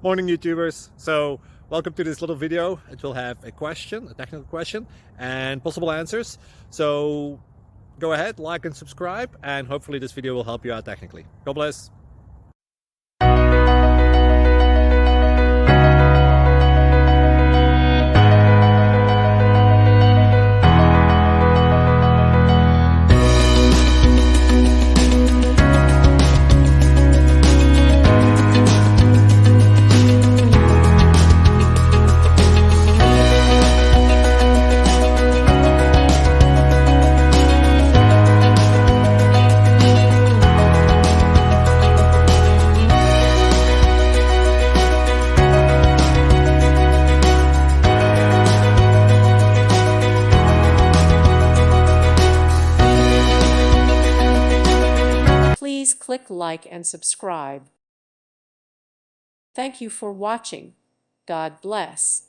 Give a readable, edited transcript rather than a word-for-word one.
Morning YouTubers. So welcome to this little video. It will have a question, a technical question, and possible answers. So go ahead, like and subscribe, and hopefully this video will help you out technically. God bless. Please click like and subscribe. Thank you for watching. God bless.